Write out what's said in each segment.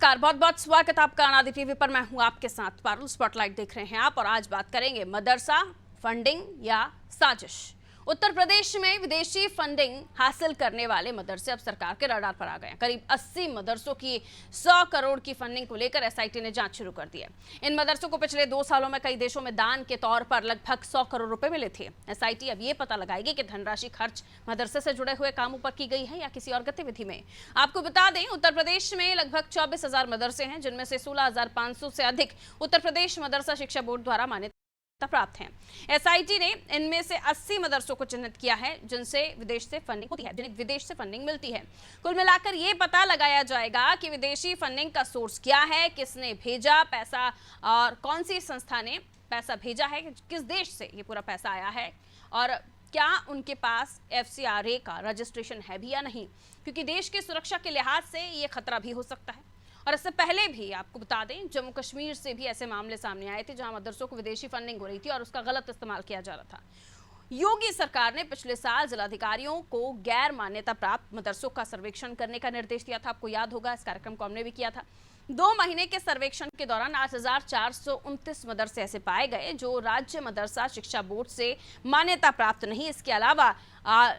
नमस्कार, बहुत बहुत स्वागत आपका अनादि टीवी पर। मैं हूं आपके साथ पारुल। स्पॉटलाइट देख रहे हैं आप और आज बात करेंगे मदरसा फंडिंग या साजिश। उत्तर प्रदेश में विदेशी फंडिंग हासिल करने वाले मदरसे अब सरकार के रडार पर आ गए हैं। करीब 80 मदरसों की 100 करोड़ की फंडिंग को लेकर एसआईटी ने जांच शुरू कर दी है। इन मदरसों को पिछले 2 सालों में कई देशों में दान के तौर पर लगभग 100 करोड़ रुपए मिले थे। एसआईटी अब ये पता लगाएगी कि धनराशि खर्च मदरसे से जुड़े हुए कामों पर की गई है या किसी और गतिविधि में। आपको बता दें, उत्तर प्रदेश में लगभग 24,000 मदरसे हैं, जिनमें से 16,500 से अधिक उत्तर प्रदेश मदरसा शिक्षा बोर्ड द्वारा मान्यता प्राप्त हैं। एसआईटी ने इनमें से 80 मदरसों को चिन्हित किया है जिनसे विदेश से फंडिंग होती है, जिन्हें विदेश से फंडिंग मिलती है। कुल मिलाकर ये पता लगाया जाएगा कि विदेशी फंडिंग का सोर्स क्या है, किसने भेजा पैसा और कौन सी संस्था ने पैसा भेजा है, किस देश से ये पूरा पैसा आया है और क्या उनके पास FCRA का रजिस्ट्रेशन है भी या नहीं, क्योंकि देश की सुरक्षा के लिहाज से ये खतरा भी हो सकता है। और इससे पहले भी आपको बता दें, जम्मू कश्मीर से भी ऐसे मामले सामने आए थे जहां मदरसों को विदेशी फंडिंग हो रही थी और उसका गलत इस्तेमाल किया जा रहा था। योगी सरकार ने पिछले साल जिलाधिकारियों को गैर मान्यता प्राप्त मदरसों का सर्वेक्षण करने का निर्देश दिया था। आपको याद होगा, इस कार्यक्रम को हमने भी किया था। 2 महीने के सर्वेक्षण के दौरान 8,429 मदरसे ऐसे पाए गए जो राज्य मदरसा शिक्षा बोर्ड से मान्यता प्राप्त नहीं। इसके अलावा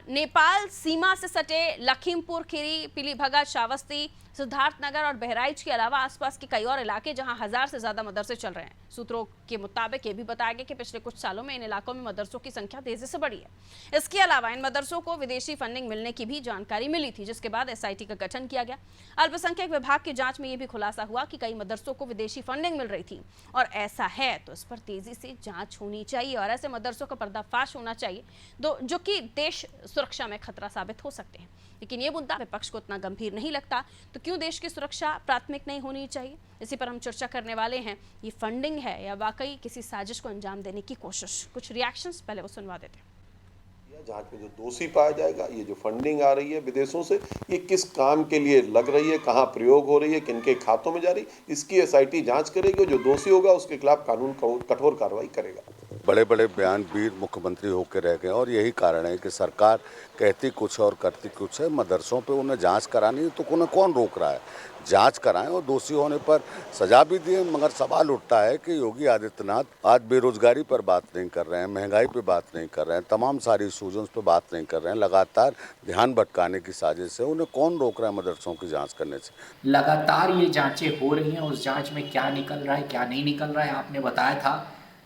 नेपाल सीमा से सटे लखीमपुर खीरी, पीलीभगत, श्रावस्ती, सिद्धार्थनगर और बहराइच के अलावा आसपास के कई और इलाके जहां 1000 से ज्यादा मदरसे चल रहे हैं। सूत्रों के मुताबिक ये भी बताया गया कि पिछले कुछ सालों में इन इलाकों में मदरसों की संख्या तेजी से बढ़ी है। इसके अलावा इन मदरसों को विदेशी फंडिंग मिलने की भी जानकारी मिली थी, जिसके बाद एसआईटी का गठन किया गया। अल्पसंख्यक विभाग की जांच में यह भी खुलासा हुआ कि कई मदरसों को विदेशी फंडिंग मिल रही थी और ऐसा है तो इस पर तेजी से जांच होनी चाहिए और ऐसे मदरसों का पर्दाफाश होना चाहिए जो कि देश सुरक्षा में खतरा साबित हो सकते हैं। लेकिन ये मुद्दा विपक्ष को इतना गंभीर नहीं लगता, तो क्यों देश की सुरक्षा प्राथमिक नहीं होनी चाहिए? इसी पर हम चर्चा करने वाले हैं। ये फंडिंग है या वाकई किसी साजिश को अंजाम देने की कोशिश? कुछ रिएक्शंस पहले वो सुनवा देते हैं। जांच में जो दोषी पाया जाएगा, ये जो फंडिंग आ रही है विदेशों से, ये किस काम के लिए लग रही है, कहां प्रयोग हो रही है, किनके खातों में जा रही, इसकी एसआईटी जांच करेगी और जो दोषी होगा उसके खिलाफ कानून कठोर कार्रवाई करेगा। बड़े बड़े बयानवीर मुख्यमंत्री होकर रह गए और यही कारण है कि सरकार कहती कुछ और करती कुछ है। मदरसों पे उन्हें जांच करानी है तो उन्हें कौन रोक रहा है? जांच कराएं और दोषी होने पर सजा भी दिए। मगर सवाल उठता है कि योगी आदित्यनाथ आज बेरोजगारी पर बात नहीं कर रहे हैं, महंगाई पे बात नहीं कर रहे हैं, तमाम सारी इशूज़ पे बात नहीं कर रहे हैं, लगातार ध्यान भटकाने की साजिश है। उन्हें कौन रोक रहा है मदरसों की जाँच करने से? लगातार ये जाँचें हो रही हैं, उस जाँच में क्या निकल रहा है क्या नहीं निकल रहा है। आपने बताया था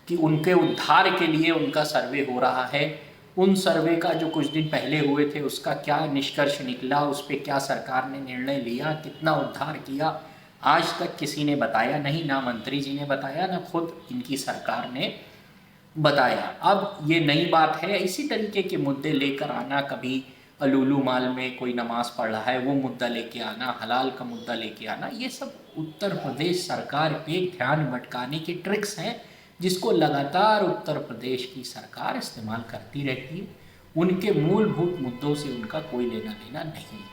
कि उनके उद्धार के लिए उनका सर्वे हो रहा है। उन सर्वे का जो कुछ दिन पहले हुए थे उसका क्या निष्कर्ष निकला, उस पर क्या सरकार ने निर्णय लिया, कितना उद्धार किया, आज तक किसी ने बताया नहीं। ना मंत्री जी ने बताया, ना खुद इनकी सरकार ने बताया। अब ये नई बात है, इसी तरीके के मुद्दे लेकर आना, कभी अलूलू माल में कोई नमाज पढ़ रहा है वो मुद्दा लेके आना, हलाल का मुद्दा लेके आना, ये सब उत्तर प्रदेश सरकार पे ध्यान भटकाने की ट्रिक्स हैं जिसको लगातार उत्तर प्रदेश की सरकार इस्तेमाल करती रहती है। उनके मूलभूत मुद्दों से उनका कोई लेना देना नहीं है।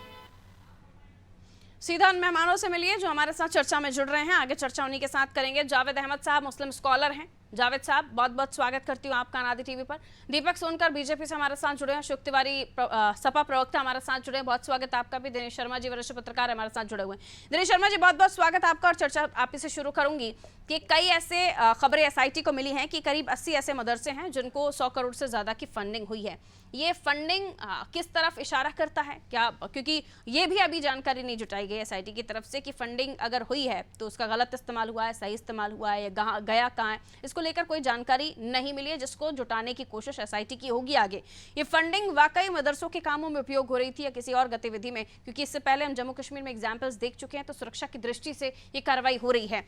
सीधा उन मेहमानों से मिलिए जो हमारे साथ चर्चा में जुड़ रहे हैं। आगे चर्चा उन्हीं के साथ करेंगे। जावेद अहमद साहब मुस्लिम स्कॉलर हैं। जावेद साहब, बहुत बहुत स्वागत करती हूँ आपका अनादि टीवी पर। दीपक सोनकर बीजेपी से हमारे साथ जुड़े हैं। शुभ तिवारी सपा प्रवक्ता हमारे साथ जुड़े हैं, बहुत स्वागत आपका भी। दिनेश शर्मा जी वरिष्ठ पत्रकार हमारे साथ जुड़े हुए हैं। दिनेश शर्मा जी, बहुत बहुत स्वागत आपका और चर्चा आप ही से शुरू करूंगी कि कई ऐसे खबरें एसआईटी को मिली हैं कि करीब 80 ऐसे मदरसे हैं जिनको 100 करोड़ से ज्यादा की फंडिंग हुई है। ये फंडिंग किस तरफ इशारा करता है क्या? क्योंकि ये भी अभी जानकारी नहीं जुटाई गई एसआईटी की तरफ से कि फंडिंग अगर हुई है तो उसका गलत इस्तेमाल हुआ है, सही इस्तेमाल हुआ है या गया कहाँ है, इसको लेकर कोई जानकारी नहीं मिली है, जिसको जुटाने की कोशिश एसआईटी की होगी आगे। ये फंडिंग वाकई मदरसों के कामों में उपयोग हो रही थी या किसी और गतिविधि में? क्योंकि इससे पहले हम जम्मू कश्मीर में एग्जाम्पल्स देख चुके हैं, तो सुरक्षा की दृष्टि से ये कार्रवाई हो रही है।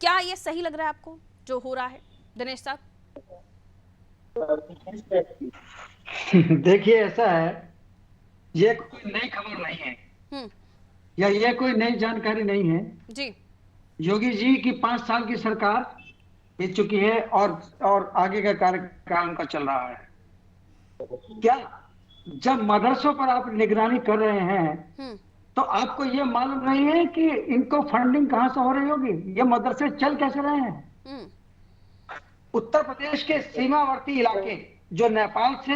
क्या ये सही लग रहा है आपको जो हो रहा है, दिनेश साहब? देखिए, ऐसा है, ये कोई नई खबर नहीं है या ये कोई नई जानकारी नहीं है जी। योगी जी की 5 साल की सरकार बीत चुकी है और आगे का कार्यकाल उनका चल रहा है। क्या जब मदरसों पर आप निगरानी कर रहे हैं तो आपको ये मालूम नहीं है कि इनको फंडिंग कहां से हो रही होगी? ये मदरसे चल कैसे रहे हैं? उत्तर प्रदेश के सीमावर्ती इलाके जो नेपाल से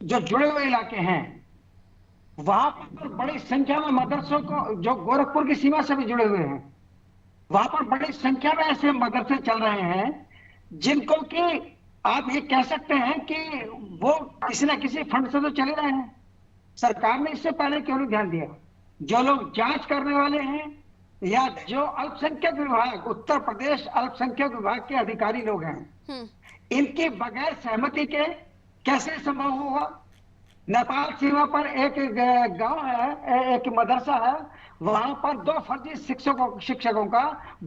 जो जुड़े हुए इलाके हैं, वहां पर बड़ी संख्या में मदरसों को, जो गोरखपुर की सीमा से भी जुड़े हुए हैं, वहां पर बड़ी संख्या में ऐसे मदरसे चल रहे हैं जिनको कि आप ये कह सकते हैं कि वो किसी न किसी फंड से तो चले रहे हैं। सरकार ने इससे पहले क्यों नहीं ध्यान दिया? जो लोग जांच करने वाले हैं या जो अल्पसंख्यक विभाग, उत्तर प्रदेश अल्पसंख्यक विभाग के अधिकारी लोग हैं, इनके बगैर सहमति के कैसे संभव होगा? नेपाल सीमा पर एक गांव है, एक मदरसा है, वहां पर 2 फर्जी शिक्षकों का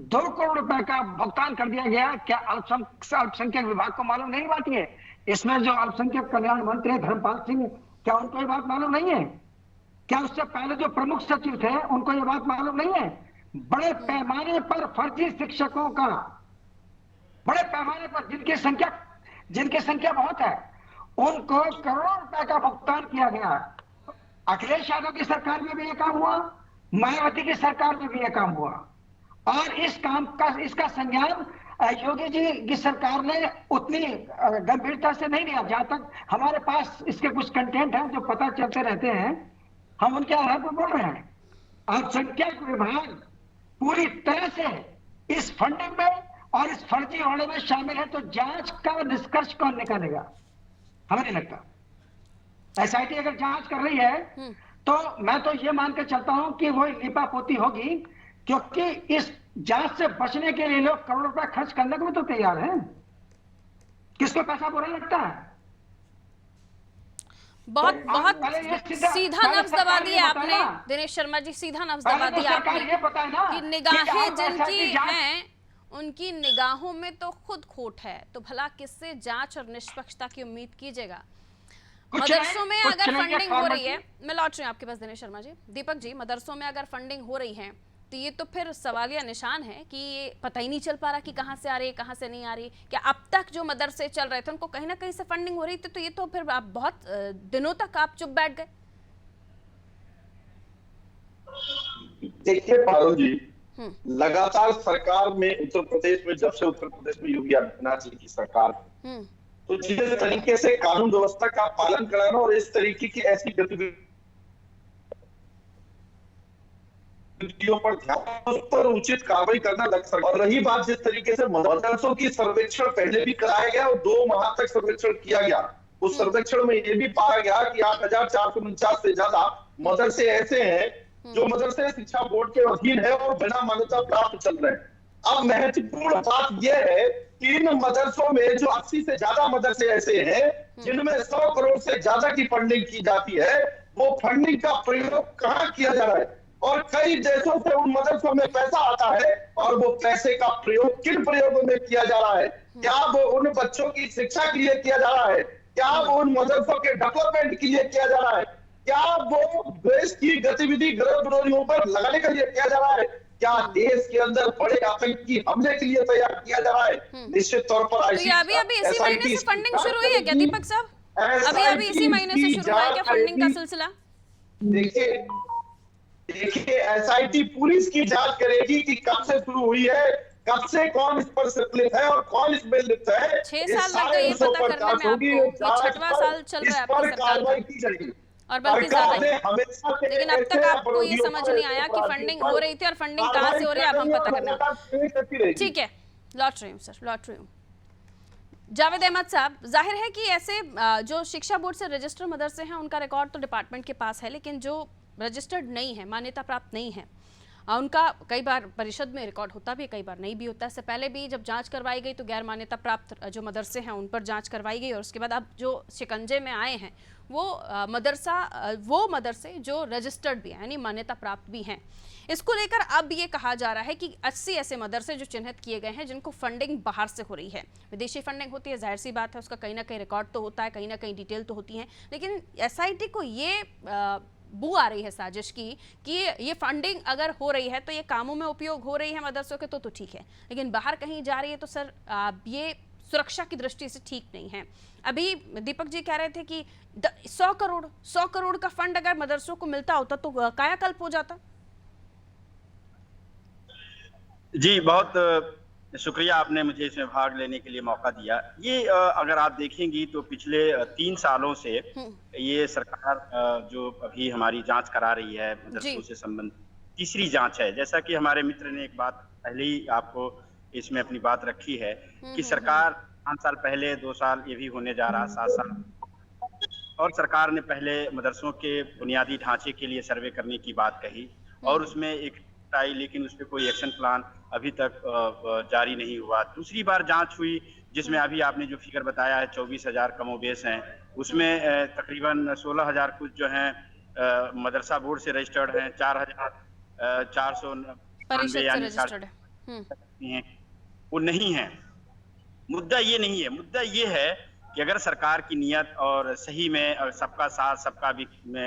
2 करोड़ रुपए का भुगतान कर दिया गया। क्या अल्पसंख्यक विभाग को मालूम नहीं बात ये? इसमें जो अल्पसंख्यक कल्याण मंत्री धर्मपाल सिंह, क्या उनको ये बात मालूम नहीं है? क्या उससे पहले जो प्रमुख सचिव थे उनको ये बात मालूम नहीं है? बड़े पैमाने पर फर्जी शिक्षकों का, बड़े पैमाने पर जिनकी संख्या बहुत है, उनको करोड़ों रुपए का भुगतान किया गया। अखिलेश यादव की सरकार में भी यह काम हुआ, मायावती की सरकार में भी यह काम हुआ, और इसका संज्ञान योगी जी की सरकार ने उतनी गंभीरता से नहीं लिया। जहां तक हमारे पास इसके कुछ कंटेंट हैं जो पता चलते रहते हैं, हम उनके आधार पर बोल रहे हैं। अल्पसंख्यक विभाग पूरी तरह से इस फंडिंग में और इस फर्जी होने में शामिल है, तो जांच का निष्कर्ष कौन निकालेगा? हमें नहीं लगता। एसआईटी अगर जांच कर रही है तो मैं तो ये मान के चलता हूं कि वो लिपापोती होगी, क्योंकि इस जांच से बचने के लिए लोग करोड़ रुपए खर्च करने को भी तो तैयार हैं। किसको पैसा बुरा लगता है? बहुत बहुत सीधा नब्ज दबा दिया आपने दिनेश शर्मा जी, सीधा नब्ज दबा दिया आपने कि निगाहें जिनकी हैं उनकी निगाहों में तो खुद खोट है, तो भला किससे जांच और निष्पक्षता की उम्मीद कीजिएगा? मदरसों में अगर फंडिंग हो रही है, मैं लौट रही हूँ आपके पास दिनेश शर्मा जी। दीपक जी, मदरसों में अगर फंडिंग हो रही है तो ये तो फिर सवालिया निशान है कि ये पता ही नहीं चल पा रहा कि कहाँ से आ रही है, कहाँ से नहीं आ रही। क्या अब तक जो मदरसे चल रहे थे उनको कहीं ना कहीं से फंडिंग हो रही थी? तो ये तो फिर आप बहुत दिनों तक आप चुप बैठ गए। देखिए पारुल जी, लगातार सरकार में उत्तर प्रदेश में, जब से उत्तर प्रदेश में योगी आदित्यनाथ जी की सरकार, तो जिस तरीके से कानून व्यवस्था का पालन कराना और इस तरीके की ऐसी गतिविधियों पर ध्यान, उस पर उचित कार्रवाई करना लग सकता। और रही बात जिस तरीके से मदरसों की सर्वेक्षण पहले भी कराया गया और 2 माह तक सर्वेक्षण किया गया, उस सर्वेक्षण में ये भी पाया गया कि 8,449 से ज्यादा मदरसे ऐसे हैं जो मदरसे शिक्षा बोर्ड के अधीन है और बिना मान्यता प्राप्त चल रहे हैं। अब महत्वपूर्ण बात यह है कि इन मदरसों में जो 80 से ज्यादा मदरसे ऐसे हैं जिनमें 100 करोड़ से ज्यादा की फंडिंग की जाती है, वो फंडिंग का प्रयोग कहां किया जा रहा है और कई देशों से उन मदरसों में पैसा आता है और वो पैसे का प्रयोग किन प्रयोगों में किया जा रहा है? क्या वो उन बच्चों की शिक्षा के लिए किया जा रहा है? क्या वो उन मदरसों के डेवलपमेंट के लिए किया जा रहा है? क्या वो देश की गतिविधि गलत विरोधियों पर लगाने के लिए किया जा रहा है? क्या देश के अंदर बड़े आतंकी हमले के लिए तैयार किया जा रहा है? निश्चित तौर पर अभी इसी महीने से फंडिंग शुरू हुई है क्या दीपक साहब? अभी इसी महीने से शुरू हुआ है क्या फंडिंग का सिलसिला? देखिए एसआईटी पुलिस की जांच करेगी कि कब से शुरू हुई है, कब से कौन इस पर संलिप्त है और कौन इसमें लिप्त है। 6 साल लग गए ये पता करने में आपको। ये 6वां साल चल रहा है आपकी सरकार का और बल्कि ज्यादा ही। लेकिन अब तक आपको ये समझ नहीं आया कि फंडिंग हो रही थी और फंडिंग कहाँ से हो रही है, अब हम पता करना। ठीक है, लौट रही हूँ सर, लौट रही हूँ। जावेद अहमद साहब, जाहिर है कि ऐसे जो शिक्षा बोर्ड से रजिस्टर्ड मदरसे हैं उनका रिकॉर्ड तो डिपार्टमेंट के पास है, लेकिन जो रजिस्टर्ड नहीं है, मान्यता प्राप्त नहीं है, उनका कई बार परिषद में रिकॉर्ड होता भी है, कई बार नहीं भी होता है। इससे पहले भी जब जांच करवाई गई तो गैर मान्यता प्राप्त जो मदरसे हैं उन पर जांच करवाई गई और उसके बाद अब जो शिकंजे में आए हैं वो मदरसे जो रजिस्टर्ड भी हैं यानी मान्यता प्राप्त भी हैं। इसको लेकर अब ये कहा जा रहा है कि 80 ऐसे मदरसे जो चिन्हित किए गए हैं जिनको फंडिंग बाहर से हो रही है। विदेशी फंडिंग होती है, जाहिर सी बात है, उसका कहीं ना कहीं रिकॉर्ड तो होता है, कहीं ना कहीं डिटेल तो होती है, लेकिन एसआईटी को ये बू आ रही है साजिश की कि ये फंडिंग अगर हो रही है तो ये कामों में उपयोग हो रही है मदरसों के तो ठीक है, लेकिन बाहर कहीं जा रही है तो सर ये सुरक्षा की दृष्टि से ठीक नहीं है। अभी दीपक जी कह रहे थे कि 100 करोड़ का फंड अगर मदरसों को मिलता होता तो कायाकल्प हो जाता। जी, बहुत शुक्रिया, आपने मुझे इसमें भाग लेने के लिए मौका दिया। ये अगर आप देखेंगी तो पिछले 3 सालों से ये सरकार जो अभी हमारी जांच करा रही है मदरसों से संबंधित तीसरी जांच है। जैसा कि हमारे मित्र ने एक बात पहले ही आपको इसमें अपनी बात रखी है कि सरकार 5 साल पहले, 2 साल ये भी होने जा रहा, 7 साल, और सरकार ने पहले मदरसों के बुनियादी ढांचे के लिए सर्वे करने की बात कही और उसमें एक आई, लेकिन उस पर कोई एक्शन प्लान अभी तक जारी नहीं हुआ। दूसरी बार जांच हुई जिसमें अभी आपने जो फिगर बताया है 24,000 कमोबेश हैं, उसमें तकरीबन 16,000 कुछ जो हैं मदरसा बोर्ड से रजिस्टर्ड हैं, 4,490 यानी हैं वो नहीं है। मुद्दा ये नहीं है, मुद्दा ये है कि अगर सरकार की नियत और सही में और सबका साथ, सबका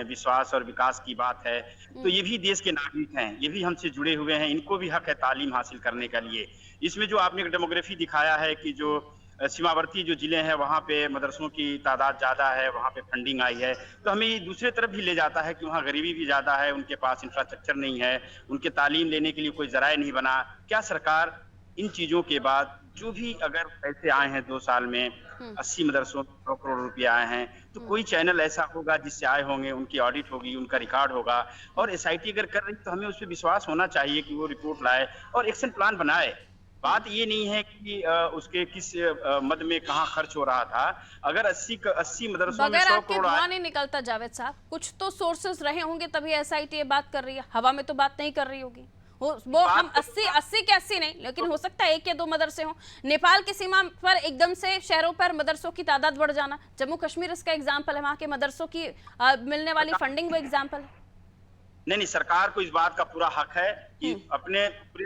विश्वास और विकास की बात है, तो ये भी देश के नागरिक हैं, ये भी हमसे जुड़े हुए हैं, इनको भी हक है तालीम हासिल करने के लिए। इसमें जो आपने डेमोग्राफी दिखाया है कि जो सीमावर्ती जो जिले हैं वहाँ पे मदरसों की तादाद ज़्यादा है, वहाँ पे फंडिंग आई है, तो हमें ये दूसरे तरफ भी ले जाता है कि वहाँ गरीबी भी ज़्यादा है, उनके पास इंफ्रास्ट्रक्चर नहीं है, उनके तालीम लेने के लिए कोई जराए नहीं बना। क्या सरकार इन चीज़ों के बाद जो भी अगर पैसे आए हैं 2 साल में 80 मदरसों 100 करोड़ रुपए आए हैं, तो कोई चैनल ऐसा होगा जिससे आए होंगे, उनकी ऑडिट होगी, उनका रिकॉर्ड होगा, और एसआईटी अगर कर रही तो हमें उस पर विश्वास होना चाहिए कि वो रिपोर्ट लाए और एक्शन प्लान बनाए। बात ये नहीं है कि उसके किस मद में कहाँ खर्च हो रहा था। अगर 80 मदरसों में 100 करोड़ धुआं नहीं निकलता जावेद साहब, कुछ तो सोर्सेस रहे होंगे तभी एसआईटी ये बात कर रही है, हवा में तो बात नहीं कर रही होगी। वो हम 80 के 80 नहीं, लेकिन हो सकता है 1 या 2 मदरसे हों। नेपाल की सीमा पर एकदम से शहरों पर मदरसों की तादाद बढ़ जाना, जम्मू कश्मीर इसका एग्जाम्पल है, वहाँ के मदरसों की मिलने वाली फंडिंग वो एग्जाम्पल है। नहीं, सरकार को इस बात का पूरा हक है कि अपने पूरी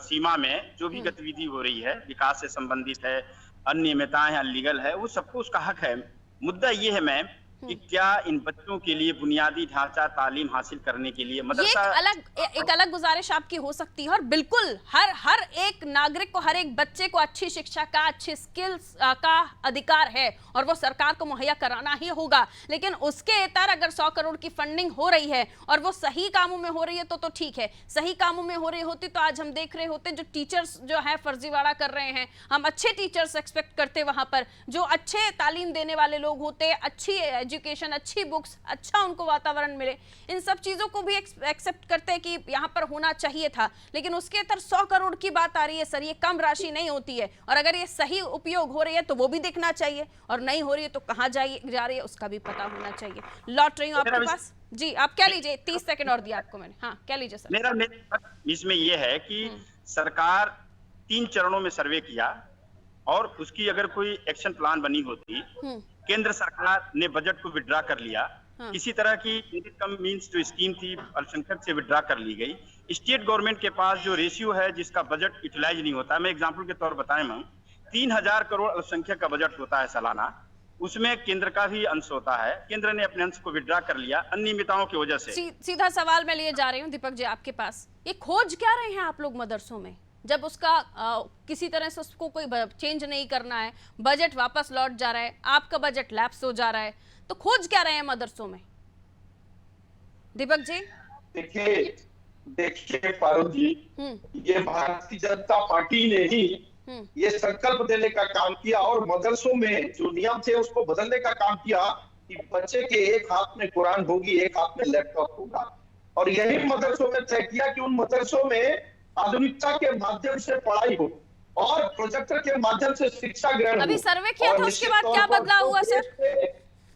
सीमा में जो भी गतिविधि हो रही है, विकास से संबंधित है, अनियमितताएं हैं, अनलीगल है, वो सबको उसका हक है। मुद्दा ये है मैम कि क्या इन बच्चों के लिए बुनियादी ढांचा तालीम हासिल करने के लिए मदरसा एक अलग गुजारिश आपकी हो सकती है, और बिल्कुल हर एक नागरिक को, हर एक बच्चे को अच्छी शिक्षा का, अच्छी स्किल्स का अधिकार है और वो सरकार को मुहैया कराना ही होगा। लेकिन उसके इतर अगर 100 करोड़ की फंडिंग हो रही है और वो सही कामों में हो रही है तो ठीक है। सही कामों में हो रही होती तो आज हम देख रहे होते जो टीचर्स जो है फर्जीवाड़ा कर रहे हैं, हम अच्छे टीचर्स एक्सपेक्ट करते, वहां पर जो अच्छे तालीम देने वाले लोग होते, अच्छी एजुकेशन, अच्छी बुक्स, अच्छा उनको वातावरण मिले, इन सब चीजों को भी एक्सेप्ट करते हैं कि यहाँ पर होना चाहिए था। लेकिन उसके अंदर 100 करोड़ की बात आ रही है सर, ये कम राशि नहीं होती है, और अगर ये सही उपयोग हो रही है तो वो भी दिखना चाहिए, और नहीं हो रही है तो कहाँ जा रही है उसका भी पता होना चाहिए। लौट रही हूँ आपके पास जी, आप क्या लीजिए, 30 सेकंड और दिया आपको मैंने। हाँ, क्या लीजिए सर। मेरा इसमें यह है कि सरकार 3 चरणों में सर्वे किया और उसकी अगर कोई एक्शन प्लान बनी होती, केंद्र सरकार ने बजट को विड्रा कर लिया, किसी तरह की इनकम मींस जो स्कीम थी अल्पसंख्यक से विड्रा कर ली गई। स्टेट गवर्नमेंट के पास जो रेशियो है जिसका बजट यूटिलाइज नहीं होता, मैं एग्जांपल के तौर बताएं मैम, 3,000 करोड़ अल्पसंख्यक का बजट होता है सालाना, उसमें केंद्र का भी अंश होता है, केंद्र ने अपने अंश को विड्रा कर लिया अनियमितताओं की वजह से। सीधा सवाल मैं लिए जा रही हूँ दीपक जी आपके पास, ये खोज क्या रहे हैं आप लोग मदरसों में, जब उसका किसी तरह से उसको कोई चेंज नहीं करना है, बजट वापस लौट जा रहा है, आपका बजट लैप्स हो जा रहा है, तो खोज क्या रहे हैं मदरसों में दीपक जी? देखिए पारुल जी, ये भारतीय जनता पार्टी ने ही ये संकल्प देने का काम किया और मदरसों में जो नियम थे उसको बदलने का काम किया कि बच्चे के एक हाथ में कुरान होगी, एक हाथ में लैपटॉप होगा, और यही मदरसों में तय किया कि उन मदरसों में आधुनिकता के माध्यम से पढ़ाई हो और प्रोजेक्टर के माध्यम से शिक्षा ग्रहण। अभी सर्वे किया था, उसके बाद क्या बदलाव हुआ सर?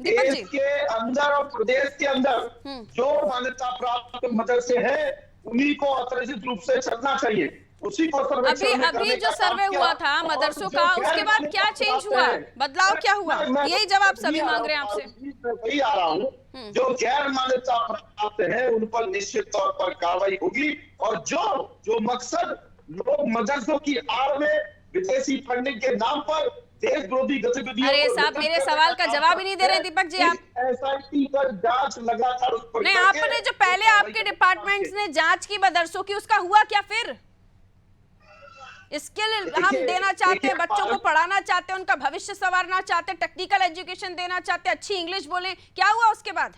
देश के अंदर और प्रदेश के अंदर जो मान्यता प्राप्त मदरसे हैं उन्हीं को अतिरिक्त रूप से चलना चाहिए, उसी को अभी जो सर्वे हुआ था मदरसों का, उसके बाद क्या चेंज हुआ, बदलाव क्या हुआ, यही जवाब सभी मांग रहे हैं आपसे। वही आ रहा हूँ, जो गैर मान्यता प्राप्त है उन पर निश्चित तौर पर कार्रवाई होगी, और जो मकसद लोग मदरसों की आड़ में विदेशी फंडिंग के नाम पर देश विरोधी गतिविधियों। अरे साहब, मेरे सवाल का जवाब ही नहीं दे रहे दीपक जी आप। एसआईटी पर जांच लगातार उस पर नहीं, आपने जो पहले आपके डिपार्टमेंट्स ने जांच की मदरसों की, उसका हुआ क्या फिर? स्किल हम देना चाहते हैं, बच्चों को पढ़ाना चाहते हैं, उनका भविष्य संवारना चाहते हैं, टेक्निकल एजुकेशन देना चाहते हैं, अच्छी इंग्लिश बोले, क्या हुआ उसके बाद?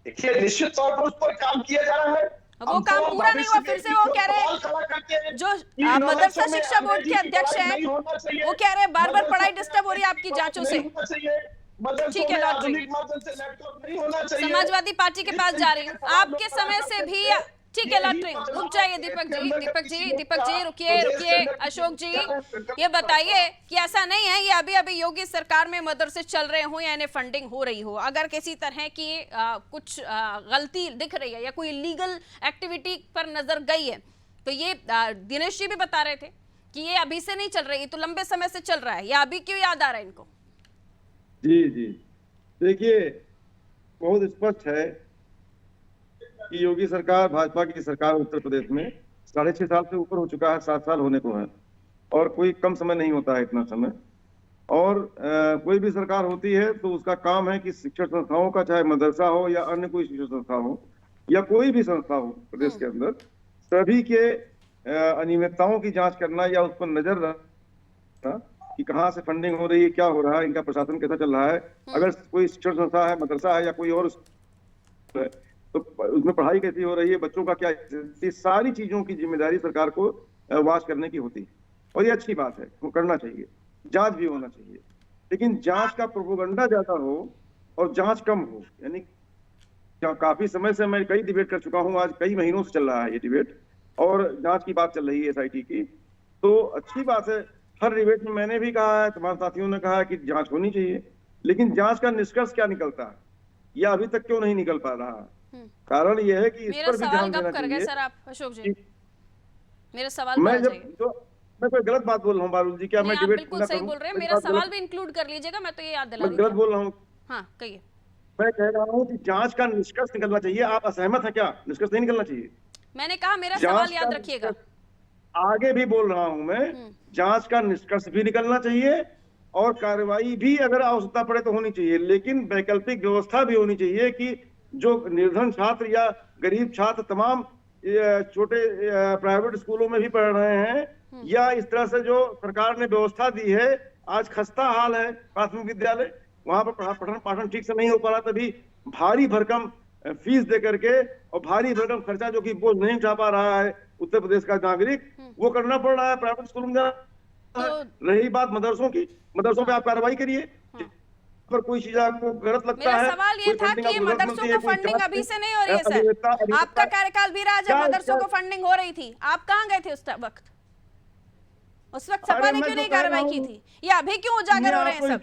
देखिए निश्चित तौर पर उस पर काम किया जा रहा है। वो काम पूरा नहीं हुआ, फिर से वो कह रहे हैं, जो मदरसा शिक्षा बोर्ड के अध्यक्ष हैं वो कह रहे हैं बार बार पढ़ाई डिस्टर्ब हो रही है आपकी जांचों से। ठीक है लॉटरी, समाजवादी पार्टी के पास जा रही हूँ, आपके समय से भी ठीक है लॉटरी, रुक जाइए दीपक जी रुकिए। अशोक जी ये बताइए कि ऐसा नहीं है ये अभी अभी योगी सरकार में मदरसे चल रहे हो या इन्हें फंडिंग हो रही हो, अगर किसी तरह की कुछ गलती दिख रही है या कोई इलीगल एक्टिविटी पर नजर गई है, तो ये दिनेश जी भी बता रहे थे कि ये अभी से नहीं चल रही, तो लंबे समय से चल रहा है, या अभी क्यों याद आ रहा है इनको? जी देखिए, बहुत स्पष्ट है कि योगी सरकार, भाजपा की सरकार उत्तर प्रदेश में 6.5 साल से ऊपर हो चुका है, 7 साल होने को है, और कोई कम समय नहीं होता है इतना समय। और कोई भी सरकार होती है तो उसका काम है कि शिक्षण संस्थाओं का, चाहे मदरसा हो या अन्य कोई शिक्षण संस्था हो या कोई भी संस्था हो प्रदेश के अंदर, सभी के अनियमितताओं की जांच करना या उस पर नजर रखना कि कहाँ से फंडिंग हो रही है, क्या हो रहा है, इनका प्रशासन कैसा चल रहा है। अगर कोई शिक्षण संस्था है, मदरसा है या कोई और तो उसमें पढ़ाई कैसी हो रही है, बच्चों का क्या, सारी चीजों की जिम्मेदारी सरकार को वाच करने की होती है, और ये अच्छी बात है, वो करना चाहिए, जांच भी होना चाहिए। लेकिन जांच का प्रोपेगेंडा ज्यादा हो और जांच कम हो, यानी काफी समय से मैं कई डिबेट कर चुका हूं, आज कई महीनों से चल रहा है ये डिबेट, और जांच की बात चल रही है SIT की, तो अच्छी बात है। हर डिबेट में मैंने भी कहा है, तमाम साथियों ने कहा है कि जांच होनी चाहिए, लेकिन जांच का निष्कर्ष क्या निकलता है या अभी तक क्यों नहीं निकल पा रहा है? कारण यह है कि इस पर भी ध्यान देना चाहिए। सर आप अशोक जी मेरे सवाल मैं कोई गलत बात बोल रहा हूँ बारूद जी? क्या मैं डिबेट बिल्कुल सही बोल रहे हैं, मेरा सवाल भी इंक्लूड कर लीजिएगा, मैं तो ये याद दिला रही हूं। गलत बोल रहा हूँ? हाँ कहिए। मैं कह रहा हूँ कि जांच का निष्कर्ष निकलना चाहिए। आप असहमत हैं क्या? निष्कर्ष नहीं निकलना चाहिए? मैंने कहा मेरा सवाल याद रखिएगा। आगे भी बोल रहा हूं मैं, जांच का निष्कर्ष भी निकलना चाहिए और कार्रवाई भी अगर आवश्यकता पड़े तो होनी चाहिए, लेकिन वैकल्पिक व्यवस्था भी होनी चाहिए कि जो निर्धन छात्र या गरीब छात्र तमाम छोटे प्राइवेट स्कूलों में भी पढ़ रहे हैं, या इस तरह से जो सरकार ने व्यवस्था दी है, आज खस्ता हाल है प्राथमिक विद्यालय, वहां पर पठन पाठन ठीक से नहीं हो पा रहा, तभी भारी भरकम फीस दे करके और भारी भरकम खर्चा जो कि बोझ नहीं उठा पा रहा है उत्तर प्रदेश का नागरिक, वो करना पड़ रहा है प्राइवेट स्कूलों में। रही बात मदरसों की, मदरसों पे आप कार्रवाई करिए, पर कोई चीज आपको गलत लगता है। मेरा सवाल ये था कि मदरसों को फंडिंग अभी से नहीं हो रही है सर, आपका कार्यकाल भी रहा जब मदरसों को फंडिंग हो रही थी, आप कहाँ गए थे उस वक्त सपा ने क्यों नहीं कार्रवाई की थी? ये अभी क्यों उजागर हो रहे हैं सब?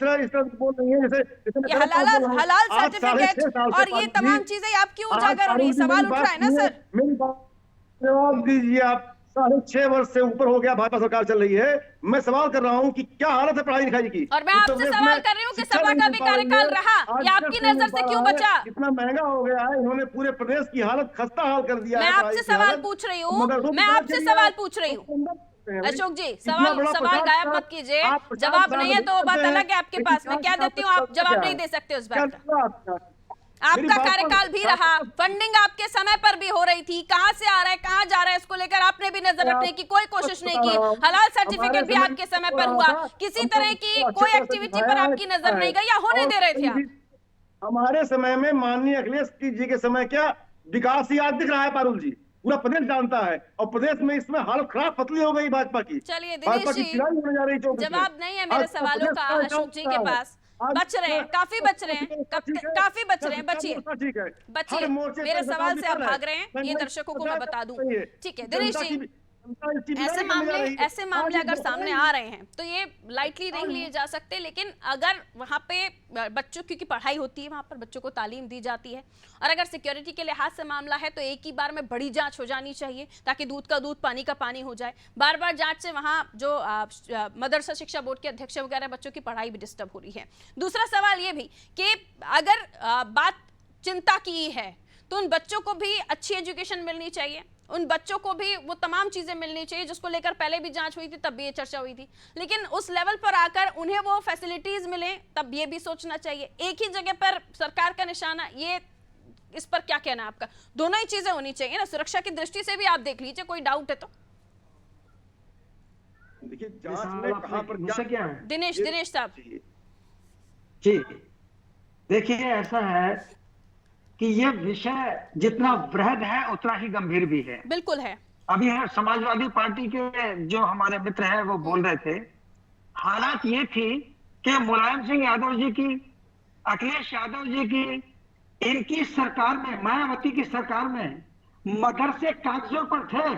ये हलाल सर्टिफिकेट और ये तमाम चीजें आप क्यों उजागर हो रही है? सवाल उठ रहा है ना सर। जवाब दीजिए आप। 6.5 वर्ष से ऊपर हो गया भाजपा सरकार चल रही है, मैं सवाल कर रहा हूँ कि क्या हालत है पढ़ाई लिखाई की? और मैं आपसे सवाल कर रही हूँ कि सपा का भी कार्यकाल रहा, ये आपकी नजर से क्यों बचा? इतना महंगा हो गया है, इन्होंने पूरे प्रदेश की हालत खस्ता हाल कर दिया है। मैं आपसे सवाल पूछ रही हूँ, अशोक जी सवाल गायब मत कीजिए, जवाब नहीं है तो बात अलग है आपके पास, मैं क्या देती हूँ, आप जवाब नहीं दे सकते उस बात का। आपका कार्यकाल भी रहा, फंडिंग आपके समय पर भी हो रही थी, कहां से आ रहा है कहां जा रहा है इसको लेकर आपने भी नजर रखने की कोई कोशिश नहीं की। हलाल सर्टिफिकेट भी आपके समय पर हुआ, किसी तरह की कोई एक्टिविटी पर आपकी नजर नहीं गई या होने दे रहे थे आप? हमारे समय में माननीय अखिलेश जी के समय क्या विकास ही आज दिख रहा है पारुल जी, पूरा प्रदेश जानता है, और प्रदेश में इसमें हालत खराब पतली हो गई भाजपा की। चलिए दिनेश जी, जवाब नहीं है मेरे सवालों का अशोक जी के पास, बच रहे हैं, काफी बच रहे हैं, काफी बच रहे हैं, बचिए मेरे सवाल से आप भाग रहे हैं, ये दर्शकों को मैं बता दूं। ठीक है दिनेश जी, ऐसे मामले अगर सामने आ रहे हैं तो ये लाइटली नहीं लिए जा सकते, लेकिन अगर वहां पे बच्चों, क्योंकि पढ़ाई होती है वहां पर, बच्चों को तालीम दी जाती है, और अगर सिक्योरिटी के लिहाज से मामला है तो एक ही बार में बड़ी जांच हो जानी चाहिए ताकि दूध का दूध पानी का पानी हो जाए। बार बार जांच से वहां जो मदरसा शिक्षा बोर्ड के अध्यक्ष वगैरह बच्चों की पढ़ाई भी डिस्टर्ब हो रही है। दूसरा सवाल ये भी कि अगर बात चिंता की है तो उन बच्चों को भी अच्छी एजुकेशन मिलनी चाहिए, उन बच्चों को भी वो तमाम चीजें मिलनी चाहिए जिसको लेकर पहले भी जांच हुई थी, तब भी ये चर्चा हुई थी, लेकिन उस लेवल पर आकर उन्हें वो फैसिलिटीज मिले तब ये भी सोचना चाहिए। एक ही जगह पर सरकार का निशाना, ये इस पर क्या कहना है आपका? दोनों ही चीजें होनी चाहिए ना, सुरक्षा की दृष्टि से भी आप देख लीजिए, कोई डाउट है तो। देखिए जांच में कहां पर क्या है? दिनेश साहब जी देखिए, ऐसा है कि ये विषय जितना बृहद है उतना ही गंभीर भी है। बिल्कुल है। अभी है समाजवादी पार्टी के जो हमारे मित्र हैं वो बोल रहे थे, हालात ये थी कि मुलायम सिंह यादव जी की, अखिलेश यादव जी की, इनकी सरकार में, मायावती की सरकार में मदरसे कागजों पर थे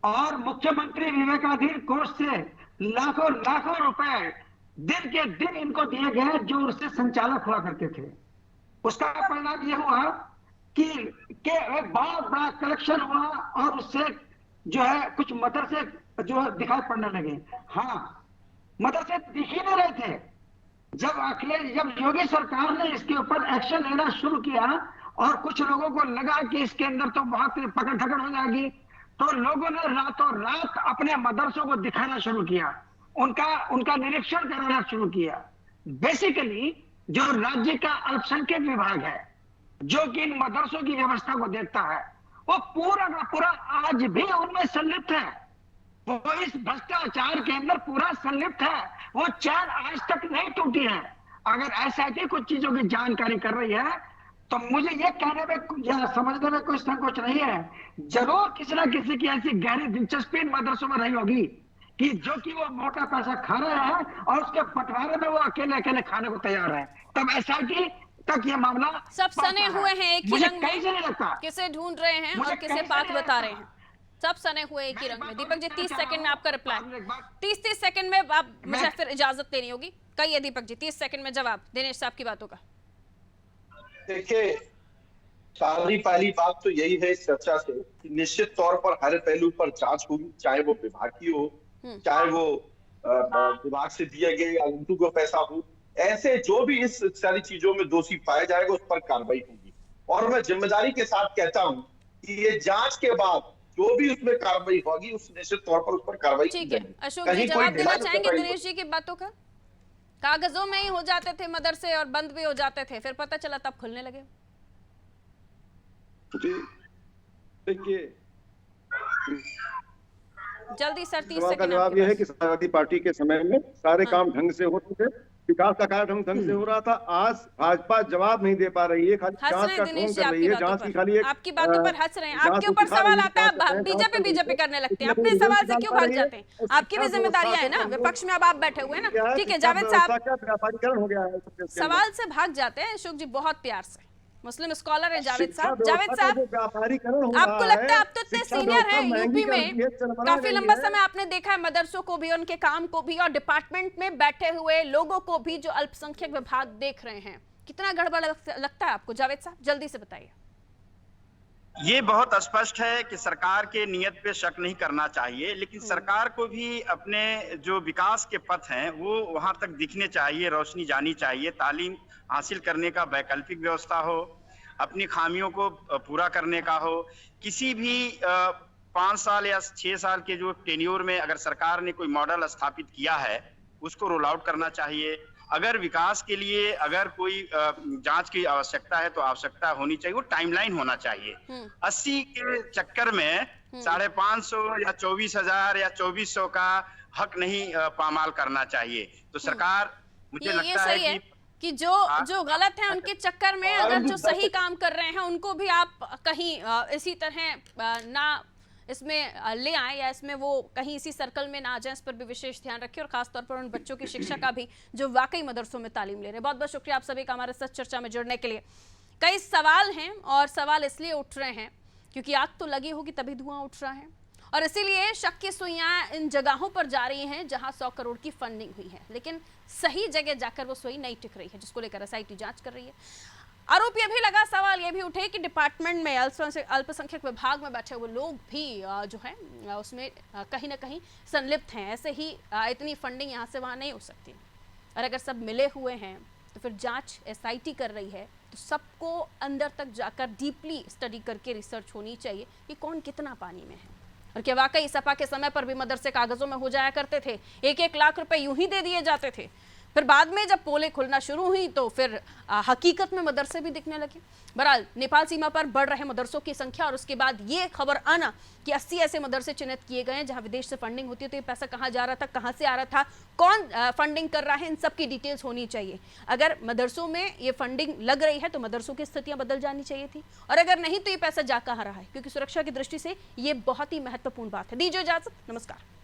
और मुख्यमंत्री विवेकाधीन कोष से लाखों लाखों रुपए दिन के दिन इनको दिए गए जो उससे संचालक हुआ करते थे। उसका परिणाम यह हुआ कि एक बहुत बड़ा कलेक्शन हुआ और उससे जो है कुछ मदरसे जो है दिखाई पड़ने लगे। हाँ, मदरसे दिख ही नहीं रहे थे। जब योगी सरकार ने इसके ऊपर एक्शन लेना शुरू किया और कुछ लोगों को लगा कि इसके अंदर तो बहुत पकड़ धकड़ हो जाएगी, तो लोगों ने रातों रात अपने मदरसों को दिखाना शुरू किया, उनका निरीक्षण करना शुरू किया। बेसिकली जो राज्य का अल्पसंख्यक विभाग है, जो कि इन मदरसों की व्यवस्था को देखता है, वो पूरा का पूरा आज भी उनमें संलिप्त है। वो इस भ्रष्टाचार के अंदर पूरा संलिप्त है। वो चैन आज तक नहीं टूटी है। अगर ऐसा की कुछ चीजों की जानकारी कर रही है तो मुझे ये कहने में या समझने में कोई संकोच नहीं है, जरूर किसी ना किसी की ऐसी गहरी दिलचस्पी इन मदरसों में रही होगी कि जो कि वो मोटा पैसा खा रहे हैं और उसके बंटवारे में वो अकेले अकेले खाने को तैयार है। तब ऐसा की तक ये मामला सब सने हुए हैं एक ही रंग कहीं से नहीं लगता, किसे ढूंढ रहे हैं और किसे बात बता रहे हैं। सब सने हुए एक ही रंग में। दीपक जी 30 सेकंड में आपका रिप्लाई। 30 सेकंड में आप मुझे फिर इजाजत लेनी होगी। कहिए दीपक जी, 30 सेकंड में जवाब दिनेश साहब की बातों का। देखिए, सारी पहली बात तो यही है इस चर्चा से कि निश्चित तौर पर हर पहलू पर जांच होगी, चाहे वो विभाग की हो, चाहे वो विभाग से दिए गए या उनको को पैसा हो। ऐसे जो भी इस सारी चीजों में दोषी पाया जाएगा उस पर कार्रवाई होगी। और मैं जिम्मेदारी के साथ कहता हूं कि ये जांच के बाद जो भी उसमें कार्रवाई होगी उस निश्चित तौर पर उस पर कार्रवाई की ठीक है। जाएगी। अशोक जी जवाब देना चाहेंगे दिनेश जी की बातों का? कागजों में ही हो जाते थे मदरसे और बंद भी हो जाते थे, फिर पता चला तब खुलने लगे। जी देखिए, जल्दी सर 30 सवाल का सेकंड। जवाब यह है कि समाजवादी पार्टी के समय में सारे काम ढंग से होते थे, विकास का कार्य ढंग से हो रहा था। आज भाजपा जवाब नहीं दे पा रही है, खाली जांच का ढोंग कर रही है। जांच की खाली आपकी बातों पर हंस रहे हैं, आपके ऊपर सवाल आता है, बीजेपी करने लगते हैं। अपने सवाल से क्यों भाग जाते हैं? आपकी भी जिम्मेदारियां है ना, विपक्ष में अब आप बैठे हुए हैं ना। ठीक है जावेद साहब, व्यापारीकरण हो गया है। सवाल से भाग जाते हैं अशोक जी बहुत प्यार से। मुस्लिम स्कॉलर है जावेद साहब। जावेद साहब, आपको लगता है आप तो इतने सीनियर हैं, यूपी में काफी लंबा समय आपने देखा है मदरसों को भी, उनके काम को भी, और डिपार्टमेंट में बैठे हुए लोगों को भी जो अल्पसंख्यक विभाग देख रहे हैं, कितना गड़बड़ लगता है आपको? जावेद साहब जल्दी से बताइए। ये बहुत स्पष्ट है कि सरकार के नियत पे शक नहीं करना चाहिए, लेकिन सरकार को भी अपने जो विकास के पथ हैं वो वहां तक दिखने चाहिए, रोशनी जानी चाहिए। तालीम हासिल करने का वैकल्पिक व्यवस्था हो, अपनी खामियों को पूरा करने का हो। किसी भी 5 साल या 6 साल के जो टेन्योर में अगर सरकार ने कोई मॉडल स्थापित किया है उसको रोल आउट करना चाहिए। अगर विकास के लिए अगर कोई जांच की आवश्यकता है तो आवश्यकता होनी चाहिए, वो टाइमलाइन होना चाहिए। 80 के चक्कर में 550 या 24,000 या 2400 का हक नहीं पामाल करना चाहिए। तो सरकार मुझे लगता है कि जो गलत है उनके चक्कर में अगर जो सही काम कर रहे हैं उनको भी आप कहीं इसी तरह ना इसमें ले आए या इसमें वो कहीं इसी सर्कल में ना आ जाए, इस पर भी विशेष ध्यान रखें। और खासतौर पर उन बच्चों की शिक्षा का भी जो वाकई मदरसों में तालीम ले रहे हैं। बहुत बहुत शुक्रिया आप सभी का हमारे साथ चर्चा में जुड़ने के लिए। कई सवाल हैं और सवाल इसलिए उठ रहे हैं क्योंकि आग तो लगी होगी तभी धुआं उठ रहा है, और इसीलिए शक की सुइयां इन जगहों पर जा रही हैं जहां 100 करोड़ की फंडिंग हुई है, लेकिन सही जगह जाकर वो सुई नहीं टिक रही है, जिसको लेकर एसआईटी जांच कर रही है। आरोप ये भी लगा, सवाल ये भी उठे कि डिपार्टमेंट में अल्पसंख्यक विभाग में बैठे हुए लोग भी जो है उसमें कहीं ना कहीं संलिप्त हैं। ऐसे ही इतनी फंडिंग यहाँ से वहाँ नहीं हो सकती, और अगर सब मिले हुए हैं तो फिर जांच एसआईटी कर रही है तो सबको अंदर तक जाकर डीपली स्टडी करके रिसर्च होनी चाहिए कि कौन कितना पानी में है, और क्या वाकई सपा के समय पर भी मदरसे कागजों में हो जाया करते थे, 1-1 लाख रुपए यूं ही दे दिए जाते थे। फिर बाद में जब पोलें खुलना शुरू हुई तो फिर हकीकत में मदरसे भी दिखने लगे। बहरहाल नेपाल सीमा पर बढ़ रहे मदरसों की संख्या और उसके बाद ये खबर आना कि 80 ऐसे मदरसे चिन्हित किए गए हैं जहां विदेश से फंडिंग होती है, तो ये पैसा कहां जा रहा था, कहां से आ रहा था, कौन फंडिंग कर रहा है, इन सब की डिटेल्स होनी चाहिए। अगर मदरसों में ये फंडिंग लग रही है तो मदरसों की स्थितियां बदल जानी चाहिए थी, और अगर नहीं तो ये पैसा जा कहां रहा है, क्योंकि सुरक्षा की दृष्टि से ये बहुत ही महत्वपूर्ण बात है। दीजिए इजाजत, नमस्कार।